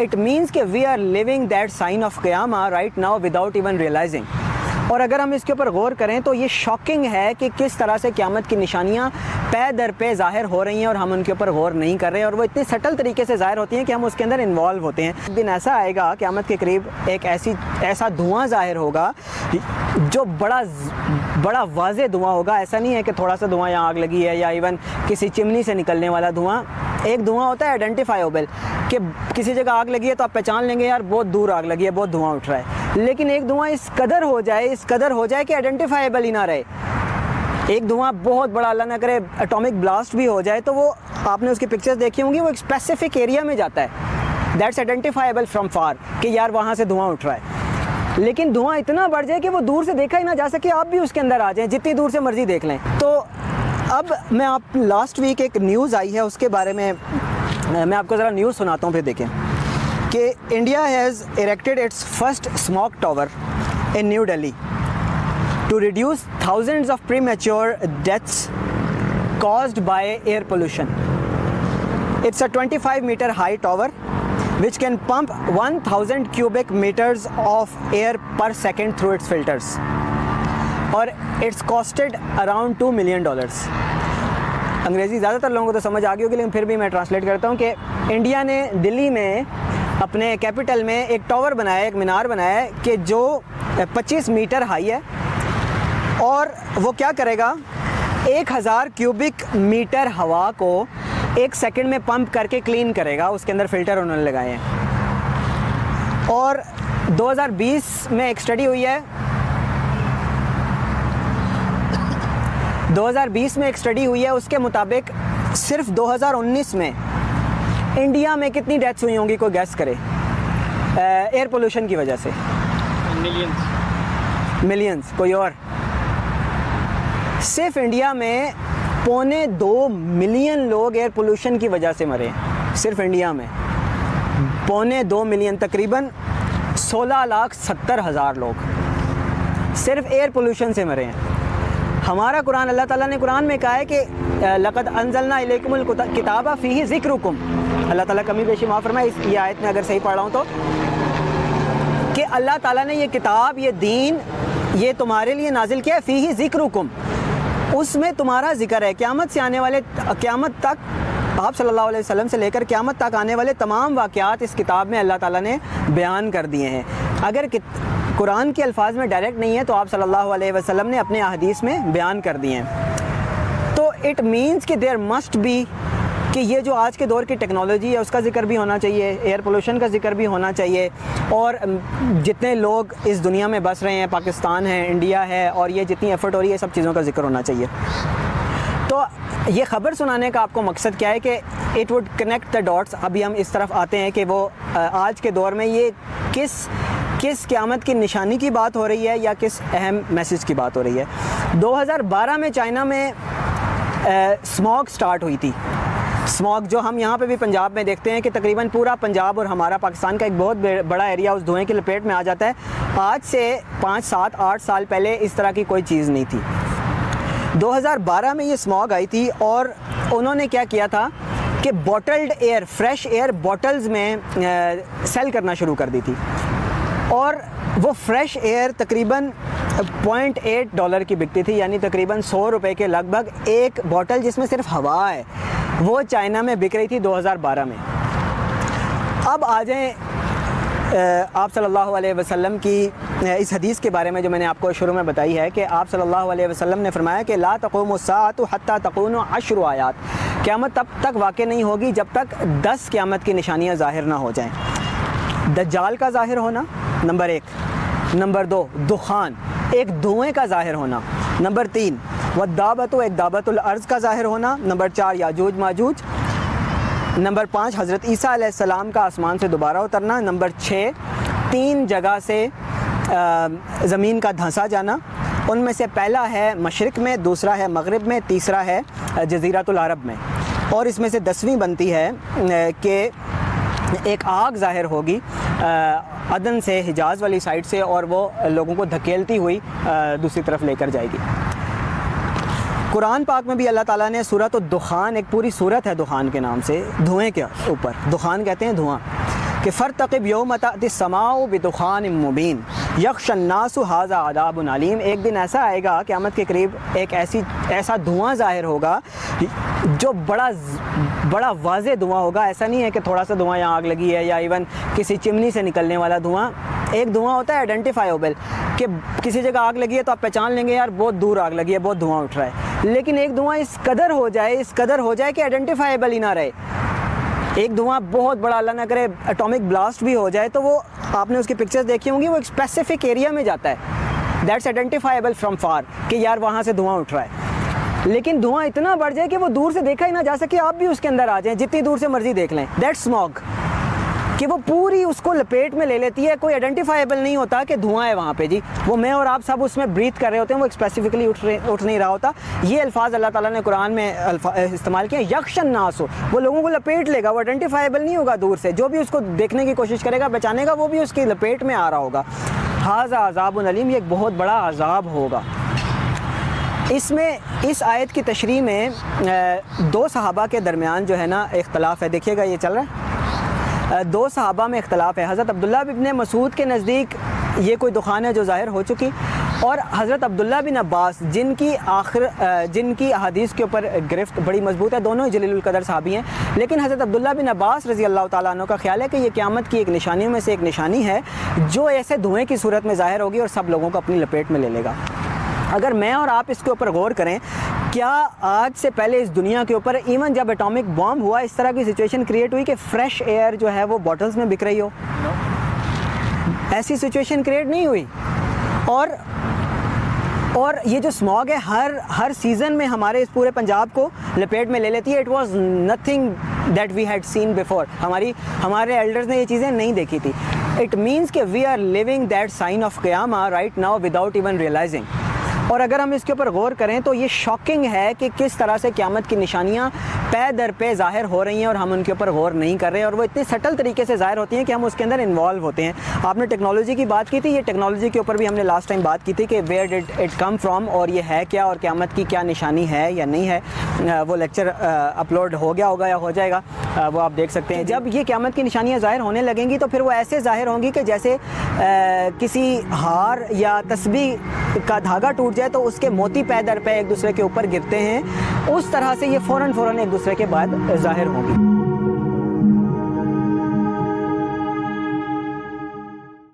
It means کہ we are living that sign of قیامہ right now without even realizing. اور اگر ہم اس کے اوپر غور کریں تو یہ شاکنگ ہے کہ کس طرح سے قیامت کی نشانیاں پے در پہ ظاہر ہو رہی ہیں اور ہم ان کے اوپر غور نہیں کر رہے، اور وہ اتنی سٹل طریقے سے ظاہر ہوتی ہیں کہ ہم اس کے اندر انوالو ہوتے ہیں. ایک دن ایسا آئے گا قیامت کے قریب، ایک ایسا دھواں ظاہر ہوگا جو بڑا واضح دھواں ہوگا. ایسا نہیں ہے کہ تھوڑا سا دھواں یہاں آگ لگی ہے یا ایون کسی چمنی سے نکلنے والا دھواں. ایک دھواں ہوتا ہے آئیڈینٹیفائیبل کہ کسی جگہ آگ لگی ہے تو آپ پہچان لیں گے یار بہت دور آگ لگی ہے، بہت دھواں اٹھ رہا ہے. لیکن ایک دھواں اس قدر ہو جائے کہ آئیڈینٹیفائیبل ہی نہ رہے. ایک دھواں بہت بڑا، اللہ نہ کرے اٹامک بلاسٹ بھی ہو جائے تو وہ آپ نے اس کی پکچرز دیکھی ہوں گی، وہ ایک اسپیسیفک ایریا میں جاتا ہے. دیٹس آئیڈینٹیفائیبل فرام فار کہ یار وہاں سے دھواں اٹھ رہا ہے. لیکن دھواں اتنا بڑھ جائے کہ وہ دور سے دیکھا ہی نہ جا سکے، آپ بھی اس کے اندر آ جائیں جتنی دور سے مرضی دیکھ لیں. تو اب میں آپ لاسٹ ویک ایک نیوز آئی ہے، اس کے بارے میں میں آپ کو ذرا نیوز سناتا ہوں، پھر دیکھیں کہ India has erected its first smoke tower in new Delhi to reduce thousands of premature deaths caused by air pollution. It's a 25-meter high tower which can pump 1000 cubic meters of air per second through its filters. اور it's costed around $2 million. انگریزی زیادہ تر لوگوں کو تو سمجھ آ گئی ہوگی، لیکن پھر بھی میں ٹرانسلیٹ کرتا ہوں کہ انڈیا نے دلی میں اپنے کیپٹل میں ایک ٹاور بنایا ہے، ایک مینار بنایا ہے کہ جو 25 میٹر ہائی ہے، اور وہ کیا کرے گا 1000 کیوبک میٹر ہوا کو 1 سیکنڈ میں پمپ کر کے کلین کرے گا. اس کے اندر فلٹر انہوں نے لگائے ہیں. اور 2020 میں ایک اسٹڈی ہوئی ہے، 2020 میں ایک اسٹڈی ہوئی ہے، اس کے مطابق صرف 2019 میں انڈیا میں کتنی ڈیتھس ہوئی ہوں گی، کوئی گیس کرے ایئر پولوشن کی وجہ سے؟ ملینز. کوئی اور؟ صرف انڈیا میں 2.25 ملین لوگ ایئر پولوشن کی وجہ سے مرے. صرف انڈیا میں 2.25 ملین، تقریباً 16,70,000 لوگ صرف ایئر پولوشن سے مرے ہیں. ہمارا قرآن، اللہ تعالیٰ نے قرآن میں کہا ہے کہ لقد انزلنا الیکم الکتاب فیہ ذکرکم. اللہ تعالیٰ کمی بیشی معاف فرمائے یہ آیت میں اگر صحیح پڑھ رہا ہوں تو، کہ اللہ تعالیٰ نے یہ کتاب، یہ دین، یہ تمہارے لیے نازل کیا ہے، فیہ ذکرکم، اس میں تمہارا ذکر ہے. قیامت سے آنے والے، قیامت تک آپ صلی اللہ علیہ وسلم سے لے کر قیامت تک آنے والے تمام واقعات اس کتاب میں اللہ تعالیٰ نے بیان کر دیے ہیں. اگر قرآن کے الفاظ میں ڈائریکٹ نہیں ہے تو آپ صلی اللہ علیہ وسلم نے اپنے احادیث میں بیان کر دیے ہیں. تو اٹ مینس کہ دیر مسٹ بی، کہ یہ جو آج کے دور کی ٹیکنالوجی ہے اس کا ذکر بھی ہونا چاہیے، ایئر پولوشن کا ذکر بھی ہونا چاہیے، اور جتنے لوگ اس دنیا میں بس رہے ہیں، پاکستان ہے، انڈیا ہے، اور یہ جتنی ایفرٹ ہو رہی ہے، سب چیزوں کا ذکر ہونا چاہیے. تو یہ خبر سنانے کا آپ کو مقصد کیا ہے کہ it would connect the dots. ابھی ہم اس طرف آتے ہیں کہ وہ آج کے دور میں یہ کس قیامت کی نشانی کی بات ہو رہی ہے یا کس اہم میسج کی بات ہو رہی ہے. 2012 میں چائنا میں اسموگ سٹارٹ ہوئی تھی. اسموگ جو ہم یہاں پہ بھی پنجاب میں دیکھتے ہیں کہ تقریباً پورا پنجاب اور ہمارا پاکستان کا ایک بہت بڑا ایریا اس دھوئیں کی لپیٹ میں آ جاتا ہے. آج سے 5 7 8 سال پہلے اس طرح کی کوئی چیز نہیں تھی. 2012 میں یہ اسموگ آئی تھی، اور انہوں نے کیا کیا تھا کہ بوٹلڈ ایئر، فریش ایئر بوٹلز میں سیل کرنا شروع کر دی تھی. اور وہ فریش ایئر تقریباً $0.8 کی بکتی تھی، یعنی تقریباً 100 روپے کے لگ بھگ ایک بوٹل جس میں صرف ہوا ہے، وہ چائنا میں بک رہی تھی 2012 میں. اب آ جائیں آپ صلی اللہ علیہ وسلم کی اس حدیث کے بارے میں جو میں نے آپ کو شروع میں بتائی ہے کہ آپ صلی اللہ علیہ وسلم نے فرمایا کہ لا تقوم الساعۃ حتی تکون 10 آیات. قیامت تب تک واقع نہیں ہوگی جب تک 10 قیامت کی نشانیاں ظاہر نہ ہو جائیں. دجال کا ظاہر ہونا نمبر 1، نمبر 2 دخان، ایک دھوئیں کا ظاہر ہونا، نمبر 3 والدابۃ، ایک دابۃ الارض کا ظاہر ہونا، نمبر 4 یاجوج ماجوج، نمبر 5 حضرت عیسیٰ علیہ السلام کا آسمان سے دوبارہ اترنا، نمبر 6 3 جگہ سے زمین کا دھنسا جانا. ان میں سے پہلا ہے مشرق میں، دوسرا ہے مغرب میں، تیسرا ہے جزیرۃ العرب میں. اور اس میں سے 10ویں بنتی ہے کہ ایک آگ ظاہر ہوگی عدن سے، حجاز والی سائڈ سے، اور وہ لوگوں کو دھکیلتی ہوئی دوسری طرف لے کر جائے گی. قرآن پاک میں بھی اللہ تعالیٰ نے سورۃ الدخان، ایک پوری سورت ہے دخان کے نام سے، دھوئیں کے اوپر، دخان کہتے ہیں دھواں. کہ فرتقب یوم تأتی السماء بدخان مبین یخشی الناس ھذا عذاب علیم، ایک دن ایسا آئے گا قیامت کے قریب ایک ایسا دھواں ظاہر ہوگا جو بڑا واضح دھواں ہوگا. ایسا نہیں ہے کہ تھوڑا سا دھواں یہاں آگ لگی ہے یا ایون کسی چمنی سے نکلنے والا دھواں. ایک دھواں ہوتا ہے آئیڈینٹیفائیبل کہ کسی جگہ آگ لگی ہے تو آپ پہچان لیں گے یار بہت دور آگ لگی ہے، بہت دھواں اٹھ رہا ہے. لیکن ایک دھواں اس قدر ہو جائے کہ آئیڈینٹیفائیبل ہی نہ رہے. ایک دھواں بہت بڑا، اللہ نہ کرے اٹامک بلاسٹ بھی ہو جائے تو وہ آپ نے اس کی پکچرز دیکھی ہوں گی، وہ ایک اسپیسیفک ایریا میں جاتا ہے، دیٹس آئیڈینٹیفائیبل فرام فار کہ یار وہاں سے دھواں اٹھ رہا ہے. لیکن دھواں اتنا بڑھ جائے کہ وہ دور سے دیکھا ہی نہ جا سکے، آپ بھی اس کے اندر آ جائیں جتنی دور سے مرضی دیکھ لیں، دیٹس اسموگ، کہ وہ پوری اس کو لپیٹ میں لے لیتی ہے. کوئی آئیڈینٹیفائیبل نہیں ہوتا کہ دھواں ہے وہاں پہ جی. وہ میں اور آپ سب اس میں بریتھ کر رہے ہوتے ہیں، وہ اسپیسیفکلی اٹھ نہیں رہا ہوتا. یہ الفاظ اللہ تعالیٰ نے قرآن میں استعمال کیا، یخشی الناس، وہ لوگوں کو لپیٹ لے گا، وہ آئیڈینٹیفائیبل نہیں ہوگا دور سے. جو بھی اس کو دیکھنے کی کوشش کرے گا، بچانے گا، وہ بھی اس کی لپیٹ میں آ رہا ہوگا. ھذا عذاب علیم، یہ ایک بہت بڑا عذاب ہوگا. اس میں اس آیت کی تشریح میں دو صحابہ کے درمیان جو ہے نا اختلاف ہے. دیکھیے گا یہ چل رہا ہے، دو صحابہ میں اختلاف ہے. حضرت عبداللہ بن مسعود کے نزدیک یہ کوئی دخان ہے جو ظاہر ہو چکی، اور حضرت عبداللہ بن عباس جن کی احادیث کے اوپر گرفت بڑی مضبوط ہے، دونوں ہی جلیل القدر صحابی ہیں. لیکن حضرت عبداللہ بن عباس رضی اللہ تعالیٰ عنہ کا خیال ہے کہ یہ قیامت کی ایک نشانیوں میں سے ایک نشانی ہے جو ایسے دھوئیں کی صورت میں ظاہر ہوگی اور سب لوگوں کو اپنی لپیٹ میں لے لے گا. اگر میں اور آپ اس کے اوپر غور کریں، کیا آج سے پہلے اس دنیا کے اوپر ایون جب اٹامک بام ہوا اس طرح کی سچویشن کریٹ ہوئی کہ فریش ایئر جو ہے وہ باٹلز میں بک رہی ہو؟ ایسی سچویشن کریٹ نہیں ہوئی. اور یہ جو اسموگ ہے ہر سیزن میں ہمارے اس پورے پنجاب کو لپیٹ میں لے لیتی ہے. It was nothing that we had seen before. ہمارے ایلڈرز نے یہ چیزیں نہیں دیکھی تھی. اٹ مینس کہ we are living that sign of قیامہ right now without even realising. اور اگر ہم اس کے اوپر غور کریں تو یہ شاکنگ ہے کہ کس طرح سے قیامت کی نشانیاں پے در پہ ظاہر ہو رہی ہیں اور ہم ان کے اوپر غور نہیں کر رہے، اور وہ اتنی سٹل طریقے سے ظاہر ہوتی ہیں کہ ہم اس کے اندر انوالو ہوتے ہیں. آپ نے ٹیکنالوجی کی بات کی تھی، یہ ٹیکنالوجی کے اوپر بھی ہم نے لاسٹ ٹائم بات کی تھی کہ where did it come from, اور یہ ہے کیا، اور قیامت کی کیا نشانی ہے یا نہیں ہے. وہ لیکچر اپلوڈ ہو گیا ہوگا یا ہو جائے گا، وہ آپ دیکھ سکتے ہیں. جب یہ قیامت کی نشانیاں ظاہر ہونے لگیں گی تو پھر وہ ایسے ظاہر ہوں گی کہ جیسے کسی ہار یا تسبیح کا دھاگا ٹوٹ جائے تو اس کے موتی پے در پہ ایک دوسرے کے اوپر گرتے ہیں، اس طرح سے یہ فوراً ایک دوسرے کے بعد ظاہر ہوں گی.